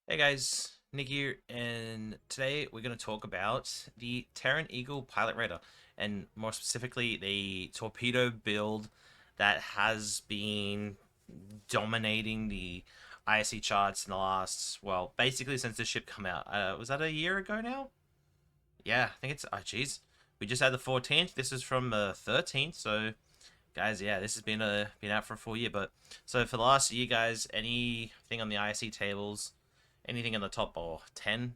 Hey guys, Nick here, and today we're going to talk about the Terran Eagle pilot radar, and more specifically, the torpedo build that has been dominating the ISC charts in the last, well, basically since the ship come out. Was that a year ago now? Yeah, I think it's, oh jeez. We just had the 14th, this is from the 13th, so guys, yeah, this has been out for a full year, but so for the last year, guys, anything on the ISC tables, anything in the top or 10.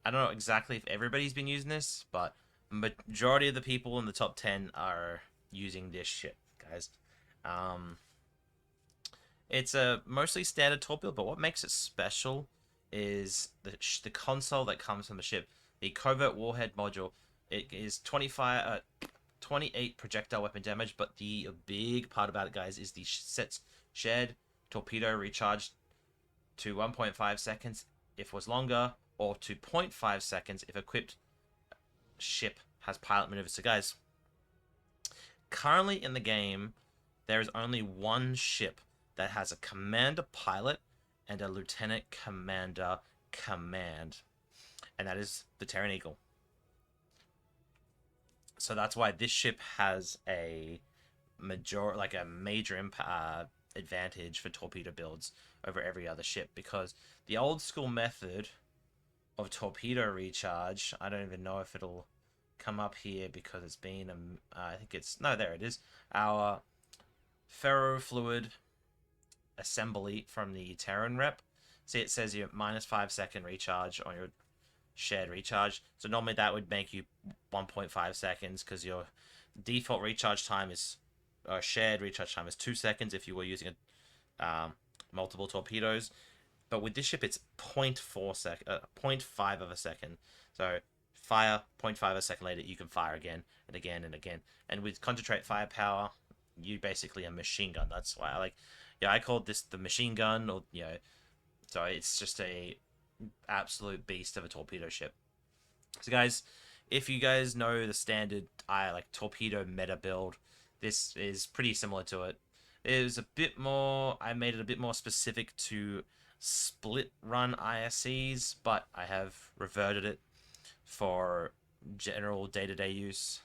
I don't know exactly if everybody's been using this, but majority of the people in the top 10 are using this shit, guys. Um, it's a mostly standard torpedo, but what makes it special is the console that comes from the ship. The covert warhead module. It is 28 projectile weapon damage, but the big part about it, guys, is the sets shared torpedo recharged to 1.5 seconds if it was longer, or to zero point 0.5 seconds if equipped ship has pilot maneuvers. So, guys, currently in the game, there is only one ship that has a commander pilot and a lieutenant commander command, and that is the Terran Eagle. So that's why this ship has a major advantage for torpedo builds over every other ship, because the old school method of torpedo recharge, I don't even know if it'll come up here because it's been I think it's, no, there it is, our ferrofluid assembly from the Terran rep. See, it says you -5 second recharge on your shared recharge, so normally that would make you 1.5 seconds because your default recharge time is shared recharge time is 2 seconds if you were using multiple torpedoes. But with this ship, it's 0.5 of a second. So fire, zero point 0.5 of a second later, you can fire again and again and again. And with concentrate firepower, you basically a machine gun. That's why I called this the machine gun, or so it's just a absolute beast of a torpedo ship. So guys, if you guys know the standard torpedo meta build, this is pretty similar to it. It was a bit more, I made it a bit more specific to split run ISCs, but I have reverted it for general day-to-day use,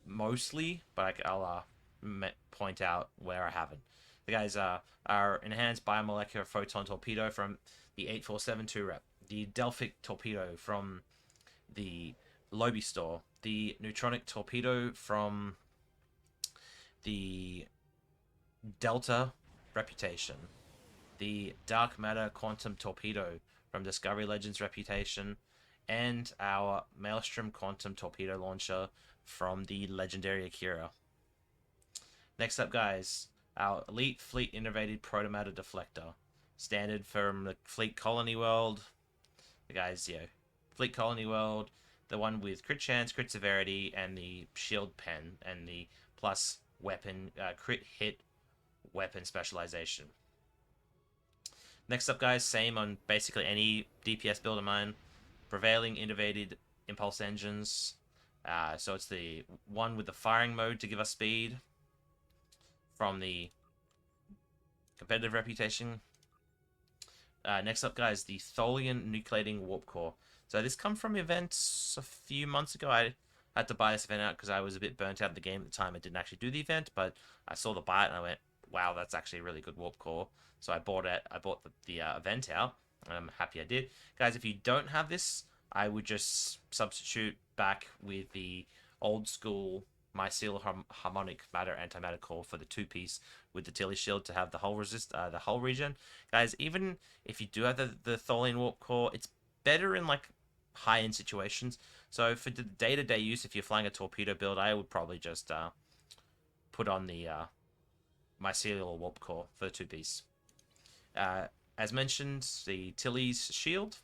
mostly, but I'll point out where I haven't. The guys are enhanced biomolecular photon torpedo from the 8472 rep, the Delphic torpedo from the Lobby store, the neutronic torpedo from the Delta reputation, the dark matter quantum torpedo from Discovery Legends reputation, and our Maelstrom quantum torpedo launcher from the legendary Akira. Next up, guys, our elite fleet innovated protomatter deflector, standard from the Fleet Colony World. The guys, Fleet Colony World, the one with crit chance, crit severity, and the shield pen, and the plus weapon crit hit weapon specialization. Next up, guys, same on basically any DPS build of mine. Prevailing innovated impulse engines. So it's the one with the firing mode to give us speed from the competitive reputation. Next up, guys, the Tholian nucleating warp core. So this come from events a few months ago. I had to buy this event out because I was a bit burnt out of the game at the time. I didn't actually do the event, but I saw the buy it and I went, wow, that's actually a really good warp core. So I bought it. I bought the event out, and I'm happy I did. Guys, if you don't have this, I would just substitute back with the old school mycelial harmonic matter antimatter core for the two-piece with the Tilly shield to have the hull the hull regen. Guys, even if you do have the Tholian warp core, it's better in like high-end situations. So for the day-to-day use, if you're flying a torpedo build, I would probably just put on the mycelial warp core for the two-piece. As mentioned, the Tilly's shield,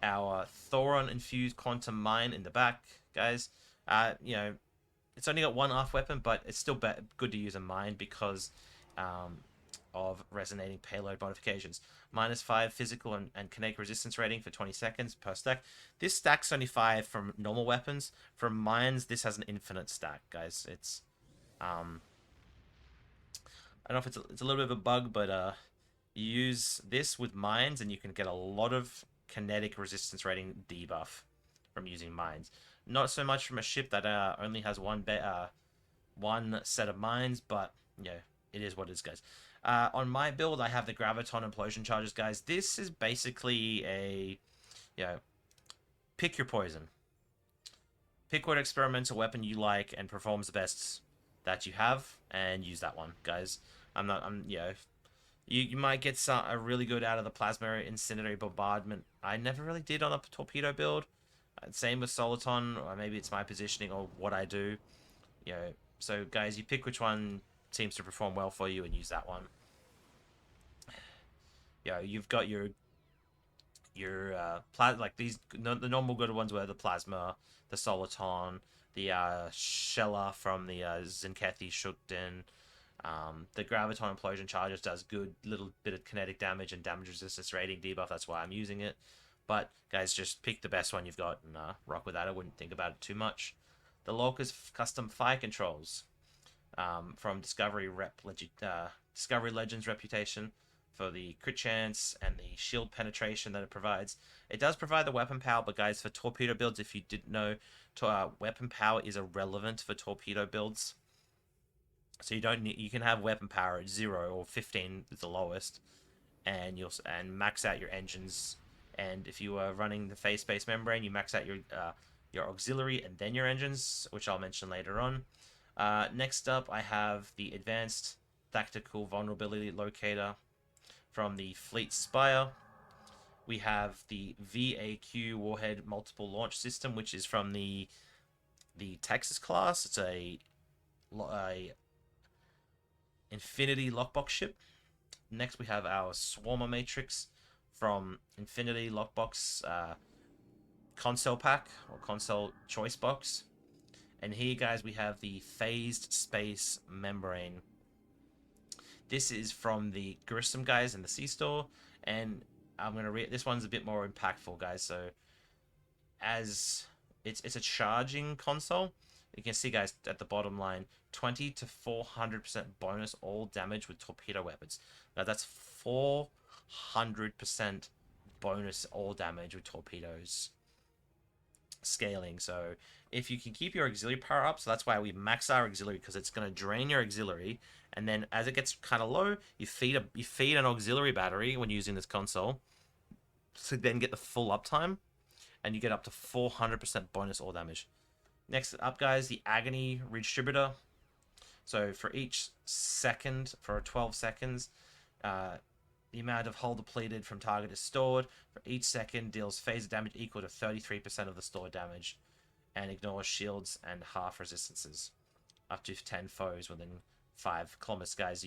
our Thoron infused quantum mine in the back, guys. It's only got one off weapon, but it's still good to use a mine because of resonating payload modifications. -5 physical and kinetic resistance rating for 20 seconds per stack. This stack's only 5 from normal weapons. From mines, this has an infinite stack, guys. It's I don't know if it's a little bit of a bug, but You use this with mines, and you can get a lot of kinetic resistance rating debuff from using mines. Not so much from a ship that only has one set of mines, but yeah, it is what it is, guys. On my build, I have the graviton implosion charges, guys. This is basically a, you know, pick your poison. Pick what experimental weapon you like and performs the best that you have, and use that one, guys. You might get a really good out of the plasma incendiary bombardment. I never really did on a torpedo build. Same with Soliton, or maybe it's my positioning or what I do. You know, so guys, you pick which one seems to perform well for you and use that one. You've got your like these the normal good ones were the plasma, the Soliton, the Shella from the Zenkethi Shukden. The graviton implosion charges does good little bit of kinetic damage and damage resistance rating debuff. That's why I'm using it. But guys, just pick the best one you've got and rock with that. I wouldn't think about it too much. The Lorca's custom fire controls from Discovery Legends reputation for the crit chance and the shield penetration that it provides. It does provide the weapon power, but guys, for torpedo builds, if you didn't know, weapon power is irrelevant for torpedo builds. So you can have weapon power at 0 or 15 is the lowest, and max out your engines. And if you are running the phase-space membrane, you max out your auxiliary and then your engines, which I'll mention later on. Next up, I have the Advanced Tactical Vulnerability Locator from the Fleet Spire. We have the VAQ Warhead Multiple Launch System, which is from the Texas class. It's a Infinity Lockbox ship. Next, we have our Swarmer Matrix from Infinity Lockbox console pack or console choice box. And here, guys, we have the Phased Space Membrane. This is from the Grissom guys in the C-Store, and I'm going to read this one's a bit more impactful, guys. So, as it's a charging console, you can see, guys, at the bottom line, 20 to 400% bonus all damage with torpedo weapons. Now, that's 400% bonus all damage with torpedoes. Scaling. So if you can keep your auxiliary power up, so that's why we max our auxiliary, because it's going to drain your auxiliary, and then as it gets kind of low, you feed an auxiliary battery when using this console to then get the full uptime, and you get up to 400% bonus all damage. Next up, guys, the Agony Redistributor. So for each second, for 12 seconds, the amount of hull depleted from target is stored. For each second, deals phaser damage equal to 33% of the stored damage, and ignores shields and half resistances. Up to 10 foes within 5 kilometers, guys.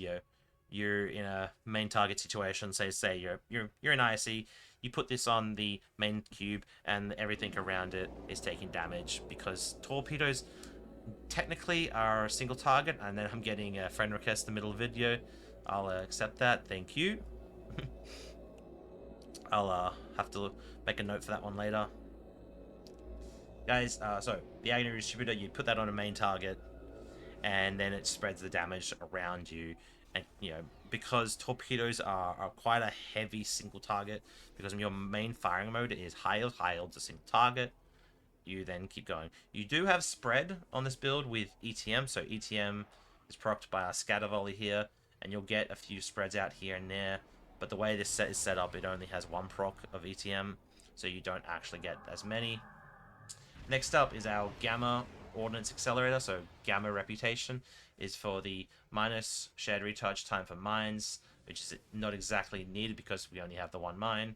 You're in a main target situation. Say you're in ISE. You put this on the main cube, and everything around it is taking damage, because torpedoes technically are a single target. And then I'm getting a friend request in the middle of the video. I'll accept that. Thank you. I'll have to make a note for that one later. Guys, so the Agony Distributor, you put that on a main target, and then it spreads the damage around you. And, because torpedoes are quite a heavy single target, because your main firing mode is high yield to single target, you then keep going. You do have spread on this build with ETM, so ETM is propped by our scatter volley here, and you'll get a few spreads out here and there. But the way this set is set up, it only has one proc of ETM, so you don't actually get as many. Next up is our Gamma Ordnance Accelerator. So Gamma Reputation is for the minus shared recharge time for mines, which is not exactly needed because we only have the one mine.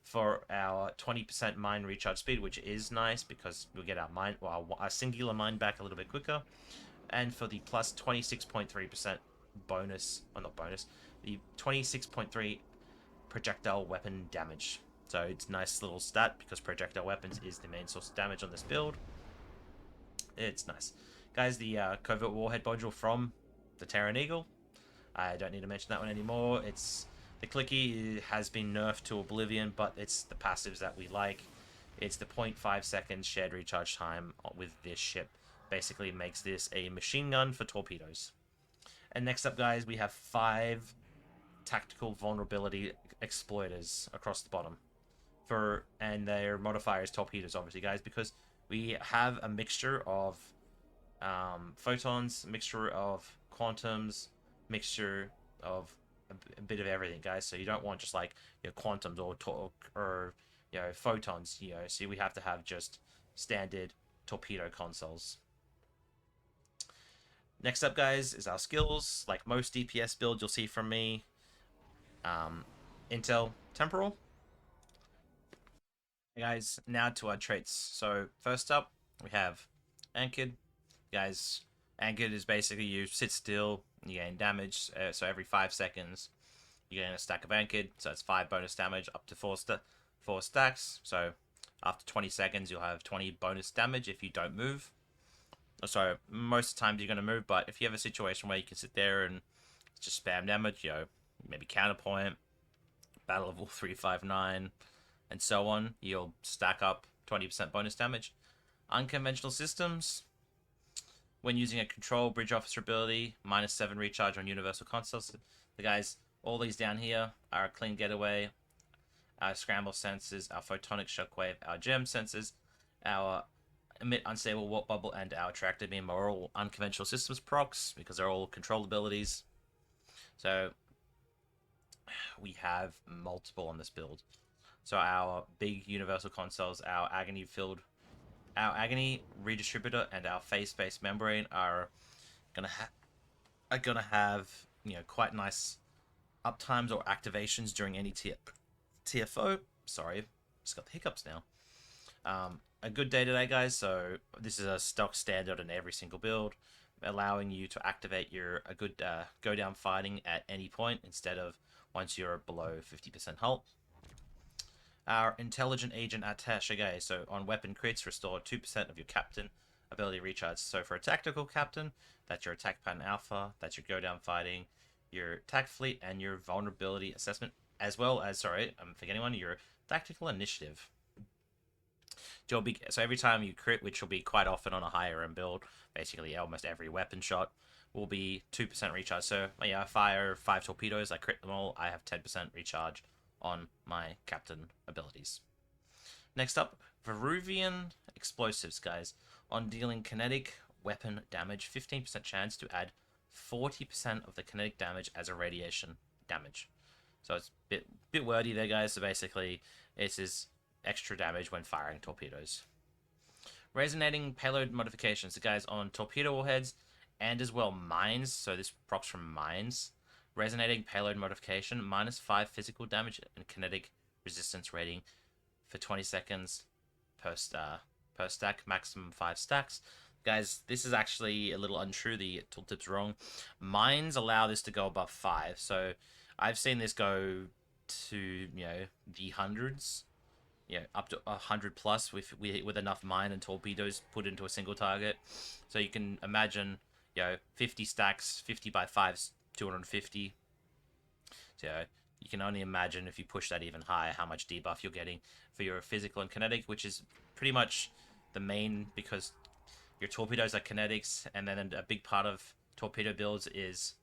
For our 20% mine recharge speed, which is nice because we'll get our singular mine back a little bit quicker. And for the plus 26.3% bonus, or not bonus, the 26.3 projectile weapon damage. So it's a nice little stat because projectile weapons is the main source of damage on this build. It's nice. Guys, the Covert Warhead module from the Terran Eagle. I don't need to mention that one anymore. The clicky has been nerfed to oblivion, but it's the passives that we like. It's the 0.5 seconds shared recharge time with this ship. Basically makes this a machine gun for torpedoes. And next up, guys, we have 5 tactical vulnerability exploiters across the bottom. And their modifier is torpedoes, obviously, guys, because we have a mixture of photons, mixture of quantums, mixture of a bit of everything, guys. So you don't want just like quantums or photons. So we have to have just standard torpedo consoles. Next up, guys, is our skills. Like most DPS builds you'll see from me, Intel Temporal. Hey guys, now to our traits. So first up, we have Anchored. Guys, Anchored is basically you sit still, you gain damage. So every 5 seconds, you gain a stack of Anchored. So it's 5 bonus damage up to 4 stacks. So after 20 seconds, you'll have 20 bonus damage if you don't move. So most of the times you're going to move, but if you have a situation where you can sit there and just spam damage, maybe counterpoint, battle level 359, and so on, you'll stack up 20% bonus damage. Unconventional systems. When using a control bridge officer ability, -7 recharge on universal consoles. The guys, all these down here are a clean getaway, our scramble sensors, our photonic shockwave, our gem sensors, our emit unstable warp bubble, and our tractor beam are all unconventional systems procs because they're all control abilities. So we have multiple on this build. So our big universal consoles, our agony redistributor, and our phase-based membrane are gonna have quite nice uptimes or activations during any TFO. Sorry, just got the hiccups now. A good day today, guys. So this is a stock standard in every single build, allowing you to activate a good go down fighting at any point instead of once you're below 50% hull. Our intelligent agent attache, okay, so on weapon crits, restore 2% of your captain ability recharge. So for a tactical captain, that's your attack pattern alpha, that's your go down fighting, your attack fleet, and your vulnerability assessment, as well as, sorry, I'm forgetting one, your tactical initiative. So every time you crit, which will be quite often on a higher end build, basically almost every weapon shot will be 2% recharge. So I fire 5 torpedoes, I crit them all, I have 10% recharge on my captain abilities. Next up, Veruvian explosives, guys. On dealing kinetic weapon damage, 15% chance to add 40% of the kinetic damage as a radiation damage. So it's a bit wordy there, guys. So basically, this is extra damage when firing torpedoes. Resonating payload modifications, so guys, on torpedo warheads and as well mines. So this procs from mines. Resonating payload modification, -5 physical damage and kinetic resistance rating for 20 seconds per stack, maximum 5 stacks. Guys, this is actually a little untrue. The tooltip's wrong. Mines allow this to go above 5. So I've seen this go to the hundreds, up to 100 plus with enough mine and torpedoes put into a single target. So you can imagine 50 stacks, 50 by 5's 250. So you can only imagine if you push that even higher how much debuff you're getting for your physical and kinetic, which is pretty much the main, because your torpedoes are kinetics, and then a big part of torpedo builds is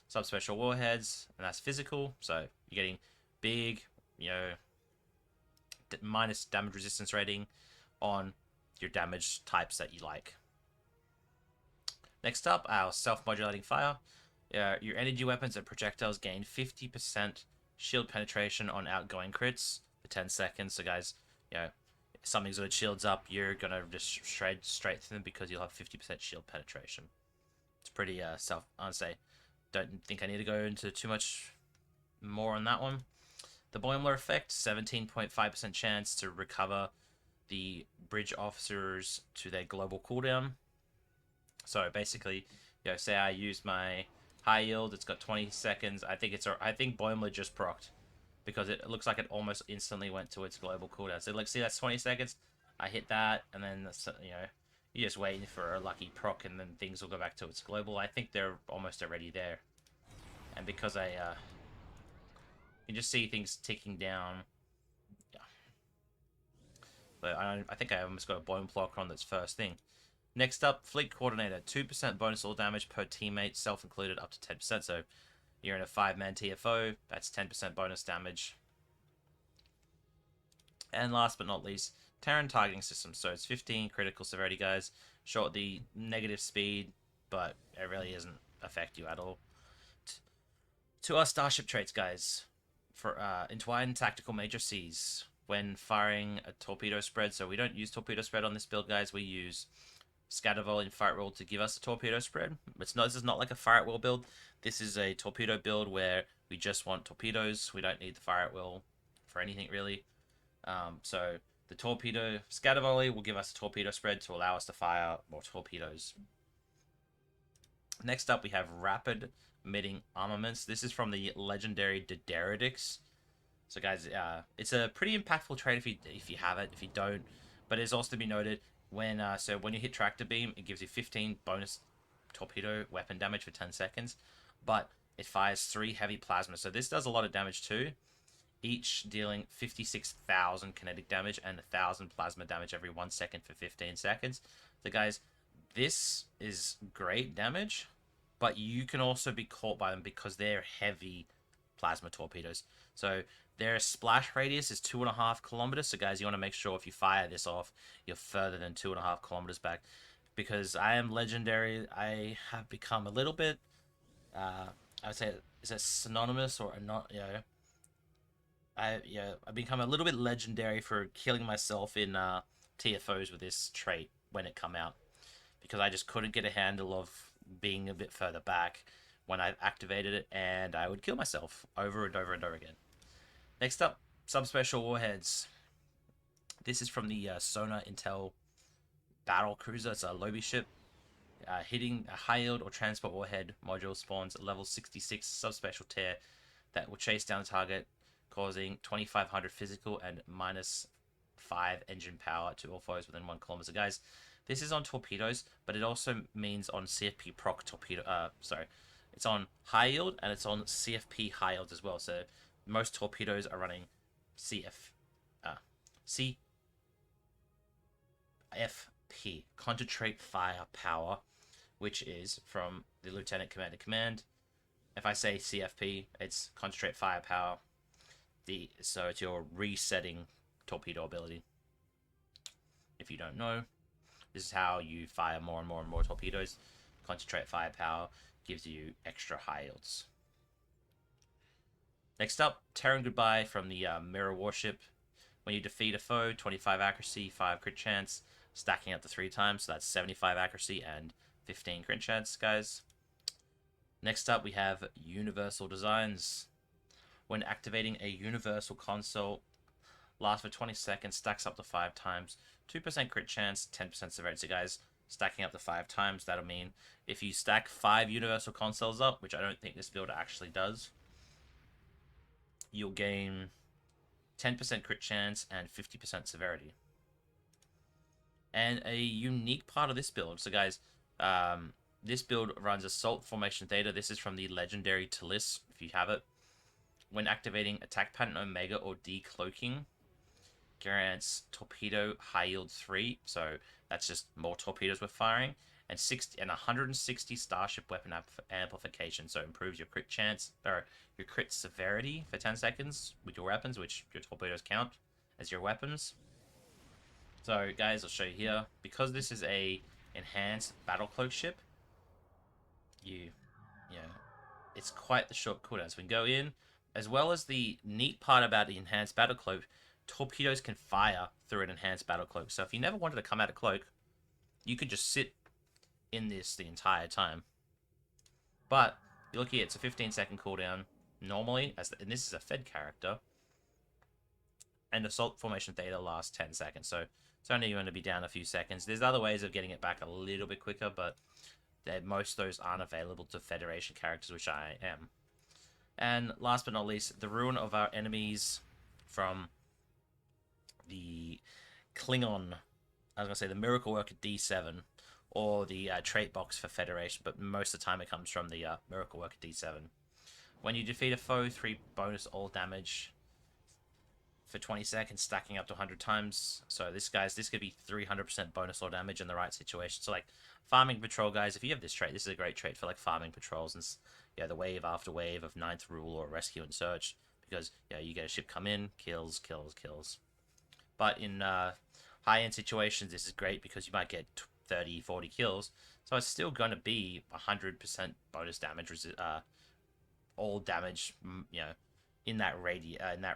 subspecial warheads, and that's physical. So you're getting big, minus damage resistance rating on your damage types that you like. Next up, our self-modulating fire. Your energy weapons and projectiles gain 50% shield penetration on outgoing crits for 10 seconds. So guys, if something's got shields up, you're gonna just straight through them because you'll have 50% shield penetration. It's pretty I'd say, don't think I need to go into too much more on that one. The Boimler effect, 17.5% chance to recover the bridge officers to their global cooldown. So basically, say I use my high yield, it's got 20 seconds. I think Boimler just procced because it looks like it almost instantly went to its global cooldown. So see, that's 20 seconds. I hit that, and then you're just waiting for a lucky proc, and then things will go back to its global. I think they're almost already there, and because you can just see things ticking down. But I think I almost got a Boimler block on this first thing. Next up, Fleet Coordinator, 2% bonus all damage per teammate, self-included, up to 10%. So You're in a 5-man TFO, that's 10% bonus damage. And last but not least, Terran targeting system. So it's 15 critical severity, guys. Short the negative speed, but it really doesn't affect you at all. To our starship traits, guys. For entwined tactical major Cs. When firing a torpedo spread, so we don't use torpedo spread on this build, guys. We use scatter volley and fire at will to give us a torpedo spread. This is not like a fire at will build. This is a torpedo build where we just want torpedoes. We don't need the fire at will for anything really. So the torpedo scatter volley will give us a torpedo spread to allow us to fire more torpedoes. Next up, we have rapid emitting armaments. This is from the legendary Dideridix. So guys, it's a pretty impactful trait if you have it. If you don't, but it's also to be noted when when you hit tractor beam, it gives you 15 bonus torpedo weapon damage for 10 seconds, but it fires 3 heavy plasma. So this does a lot of damage too, each dealing 56,000 kinetic damage and 1,000 plasma damage every 1 second for 15 seconds. So guys, this is great damage, but you can also be caught by them because they're heavy plasma torpedoes. So their splash radius is 2.5 kilometers. So guys, you want to make sure if you fire this off, you're further than 2.5 kilometers back. Because I am legendary, I have become a little bit, I would say, is it synonymous or not? You know, I've become a little bit legendary for killing myself in TFOs with this trait when it come out, because I just couldn't get a handle of being a bit further back when I activated it, and I would kill myself over and over and over again. Next up, subspecial warheads. This is from the Sonar Intel battle cruiser. It's a Lobby ship. Hitting a high yield or transport warhead module spawns a level 66 subspecial tear that will chase down the target, causing 2,500 physical and -5 engine power to all foes within 1 kilometer. So guys, this is on torpedoes, but it also means on CFP proc torpedo. It's on high yield and it's on CFP high yield as well. So most torpedoes are running CFP, concentrate firepower, which is from the Lieutenant Commander Command. If I say CFP, it's concentrate firepower. So it's your resetting torpedo ability. If you don't know, this is how you fire more and more and more torpedoes. Concentrate firepower gives you extra high yields. Next up, Terran Goodbye from the Mirror Warship. When you defeat a foe, 25 accuracy, 5 crit chance, stacking up to 3 times, so that's 75 accuracy and 15 crit chance, guys. Next up, we have Universal Designs. When activating a Universal Console, lasts for 20 seconds, stacks up to 5 times, 2% crit chance, 10% severity. So guys, stacking up to 5 times, that'll mean if you stack 5 Universal Consoles up, which I don't think this build actually does, you'll gain 10% crit chance and 50% severity. And a unique part of this build, so guys, this build runs Assault Formation Theta. This is from the legendary Talis, if you have it. When activating Attack Pattern Omega or Decloaking, grants Torpedo High Yield 3, so that's just more torpedoes we're firing, and 160 Starship Weapon Amplification, so improves your crit chance, or your crit severity for 10 seconds with your weapons, which your torpedoes count as your weapons. So guys, I'll show you here. Because this is a enhanced battle cloak ship, it's quite the short cooldown. So we can go in, as well as the neat part about the enhanced battle cloak, torpedoes can fire through an enhanced battle cloak. So if you never wanted to come out of cloak, you could just sit in this the entire time. But you look here, it's a 15-second cooldown normally, and this is a Fed character. And Assault Formation Theta lasts 10 seconds, so it's only going to be down a few seconds. There's other ways of getting it back a little bit quicker, but most of those aren't available to Federation characters, which I am. And last but not least, the ruin of our enemies from the Klingon, I was going to say the Miracle Worker D7, or the trait box for Federation, but most of the time it comes from the Miracle Worker D7. When you defeat a foe, 3 bonus all damage for 20 seconds, stacking up to 100 times. So this could be 300% bonus or damage in the right situation. So like farming patrol guys, if you have this trait, this is a great trait for like farming patrols and the wave after wave of Ninth Rule or Rescue and Search, because you get a ship come in, kills. But in high-end situations, this is great because you might get 30, 40 kills. So it's still going to be 100% bonus damage, all damage, in that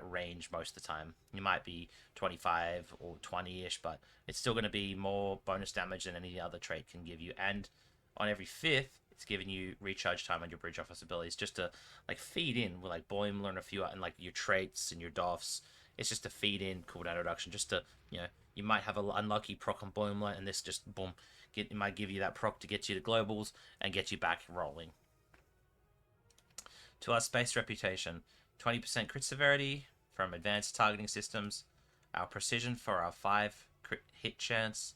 range most of the time. You might be 25 or 20-ish, but it's still going to be more bonus damage than any other trait can give you. And on every 5th, it's giving you recharge time on your bridge office abilities, just to like feed in with like Boimler and a few, and like your traits and your doffs. It's just to feed in cooldown reduction, just to you might have an unlucky proc on Boimler, and this just boom, it might give you that proc to get you to globals and get you back rolling. To our space reputation, 20% crit severity from advanced targeting systems, our precision for our 5 crit hit chance,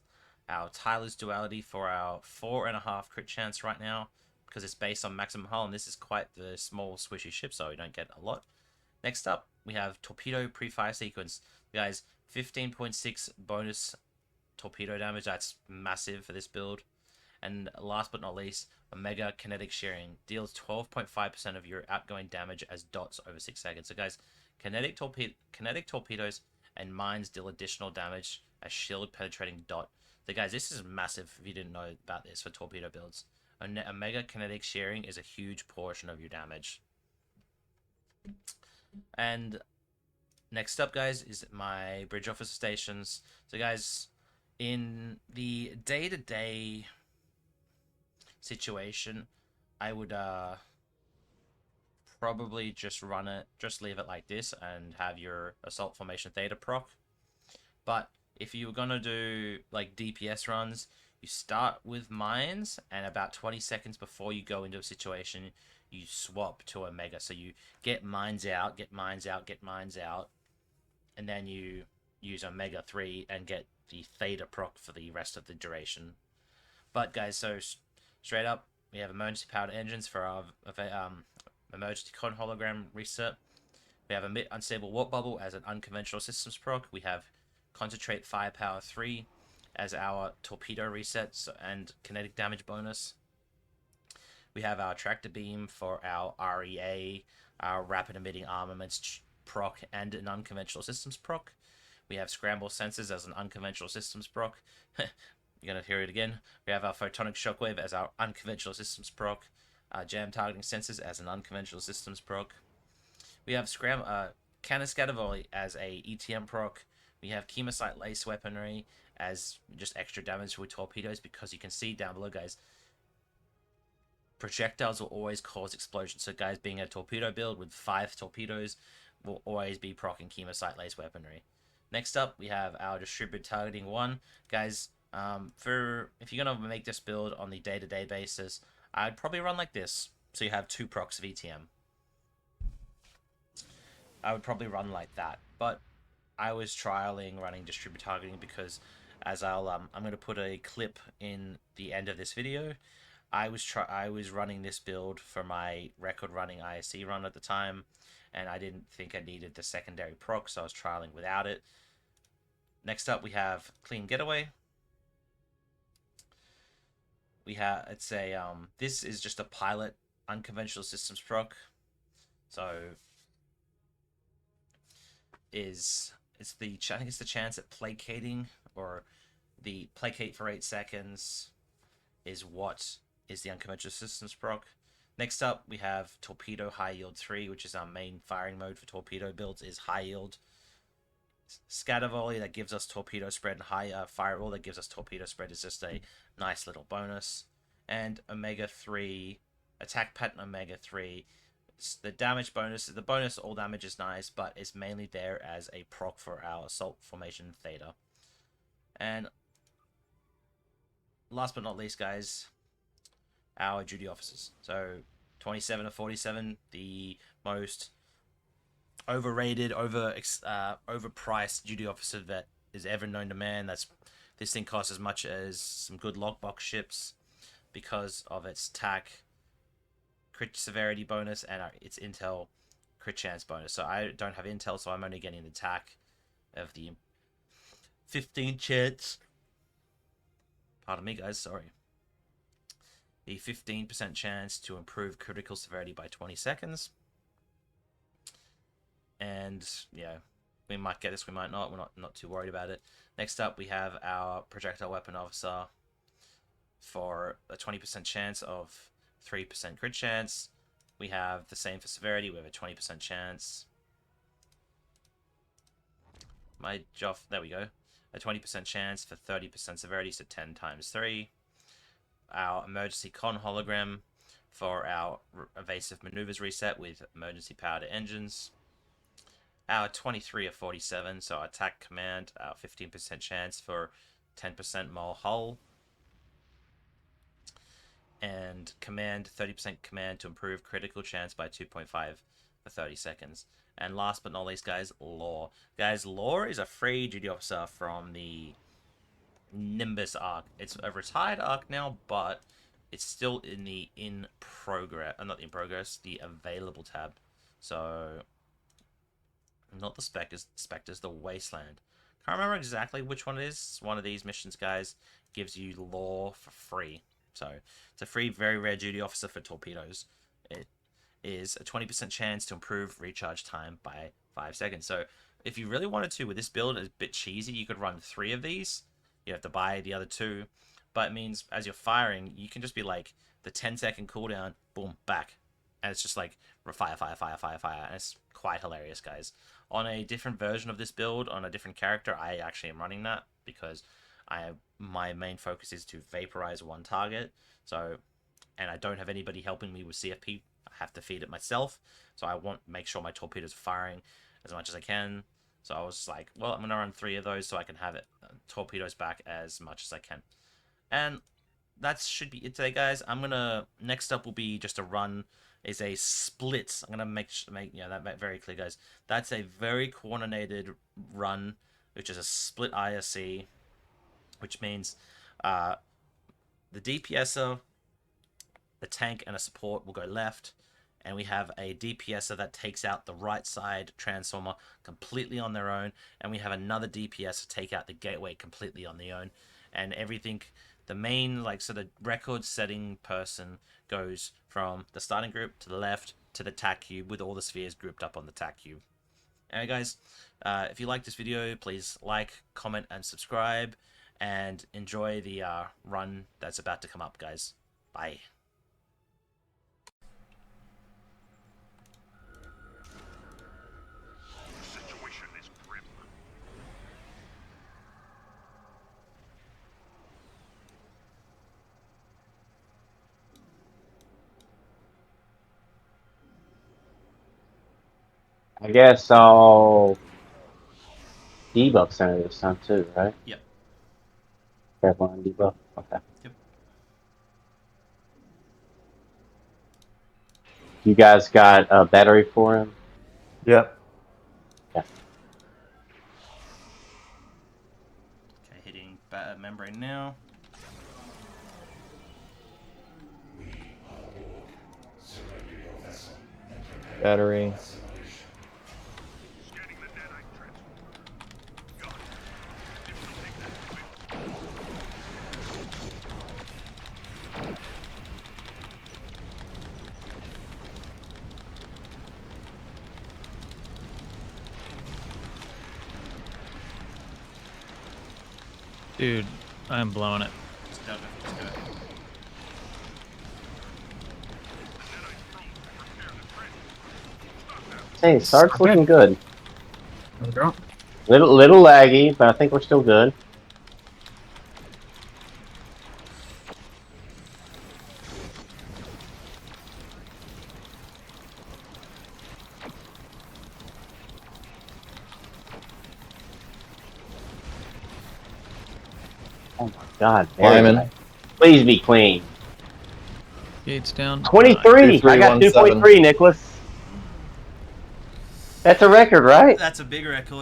our Tyler's duality for our 4.5 crit chance right now, because it's based on maximum hull, and this is quite the small squishy ship, so we don't get a lot. Next up, we have torpedo pre-fire sequence. Guys, 15.6 bonus torpedo damage. That's massive for this build. And last but not least, Omega kinetic shearing deals 12.5% of your outgoing damage as dots over 6 seconds. So guys, kinetic torpedoes and mines deal additional damage as shield penetrating dot. So guys, this is massive if you didn't know about this for torpedo builds. Omega kinetic shearing is a huge portion of your damage. And next up, guys, is my bridge officer stations. So guys, in the day-to-day situation, I would probably just leave it like this and have your assault formation theta proc. But if you were gonna do like DPS runs, you start with mines, and about 20 seconds before you go into a situation, you swap to Omega. So you get mines out, and then you use Omega 3 and get the theta proc for the rest of the duration. But guys, so straight up, we have emergency powered engines for our emergency con hologram reset. We have emit unstable warp bubble as an unconventional systems proc. We have concentrate firepower 3 as our torpedo resets and kinetic damage bonus. We have our tractor beam for our REA, our rapid emitting armaments proc, and an unconventional systems proc. We have scramble sensors as an unconventional systems proc. You're going to hear it again. We have our photonic shockwave as our unconventional systems proc. Jam targeting sensors as an unconventional systems proc. We have cannon scatter volley as a ETM proc. We have chemosite lace weaponry as just extra damage with torpedoes, because you can see down below, guys, projectiles will always cause explosions. So guys, being a torpedo build with 5 torpedoes will always be proccing chemosite lace weaponry. Next up, we have our distributed targeting 1. Guys, if you're going to make this build on the day-to-day basis, I'd probably run like this. So you have 2 procs of ETM. I would probably run like that. But I was trialing running distributed targeting because, as I'm going to put a clip in the end of this video, I was running this build for my record running ISC run at the time, and I didn't think I needed the secondary proc, so I was trialing without it. Next up, we have clean getaway. This is just a pilot unconventional systems proc. So I think it's the chance at placating, or the placate for 8 seconds is what is the unconventional systems proc. Next up, we have torpedo high yield 3, which is our main firing mode for torpedo builds, is high yield. Scatter volley, that gives us torpedo spread, and high fire roll, that gives us torpedo spread, is just a nice little bonus. And Omega 3, attack pattern Omega 3, the damage bonus, the bonus all damage is nice, but it's mainly there as a proc for our assault formation theta. And last but not least, guys, our duty officers. So 27 to 47, the most overrated, overpriced duty officer that is ever known to man. This thing costs as much as some good lockbox ships because of its TAC crit severity bonus and its intel crit chance bonus. So I don't have intel, so I'm only getting the TAC. of the 15 chance. Pardon me, guys. Sorry. The 15% chance to improve critical severity by 20 seconds. And yeah, we might get this, we might not. We're not too worried about it. Next up, we have our projectile weapon officer for a 20% chance of 3% crit chance. We have the same for severity. We have a 20% chance. There we go. A 20% chance for 30% severity, so 10 times 3. Our emergency con hologram for our evasive maneuvers reset with emergency power to engines. Our 23 of 47, so attack command, our 15% chance for 10% mole hull. And command, 30% command to improve critical chance by 2.5 for 30 seconds. And last but not least, guys, Law. Guys, Law is a free duty officer from the Nimbus arc. It's a retired arc now, but it's still in the not in progress, the available tab. So, not the Spectres, the Wasteland. Can't remember exactly which one it is. One of these missions, guys, gives you Law for free. So, it's a free, very rare duty officer for torpedoes. It is a 20% chance to improve recharge time by 5 seconds. So, if you really wanted to, with this build, it's a bit cheesy, you could run 3 of these. You have to buy the other 2. But it means, as you're firing, you can just be like, the 10-second cooldown, boom, back. And it's just like, fire, fire, fire, fire, fire. And it's quite hilarious, guys. On a different version of this build, on a different character, I actually am running that, because my main focus is to vaporize one target. So, and I don't have anybody helping me with CFP. I have to feed it myself. So I want to make sure my torpedoes are firing as much as I can. So I was just like, well, I'm going to run 3 of those so I can have torpedoes back as much as I can. And that should be it today, guys. Next up will be just a run, is a split. I'm going to make that very clear, guys. That's a very coordinated run, which is a split IRC. Which means the DPSer, the tank, and a support will go left. And we have a DPSer that takes out the right side transformer completely on their own. And we have another DPSer take out the gateway completely on their own. And everything, the main, so the record-setting person goes from the starting group to the left to the TAC cube with all the spheres grouped up on the TAC cube. Anyway, guys, if you like this video, please like, comment, and subscribe. And enjoy the run that's about to come up, guys. Bye. The situation is grim. I guess I'll debuff center this time too, right? Yep. Careful on debuff. Okay. Yep. You guys got a battery for him? Yep. Yeah. Okay, hitting membrane now. Battery. Scanning the deadite transformer. Got it. It will take that quick. Dude, I'm blowing it. Just go. Just go. The deadite probe can repair the trench. Stop that. Hey, start's Okay. looking good. There we go. Little laggy, but I think we're still good. Oh my God, Lyman. Barry, please be clean. Gates down. 23. I got 2.3, Nicholas. That's a record, right? That's a big record.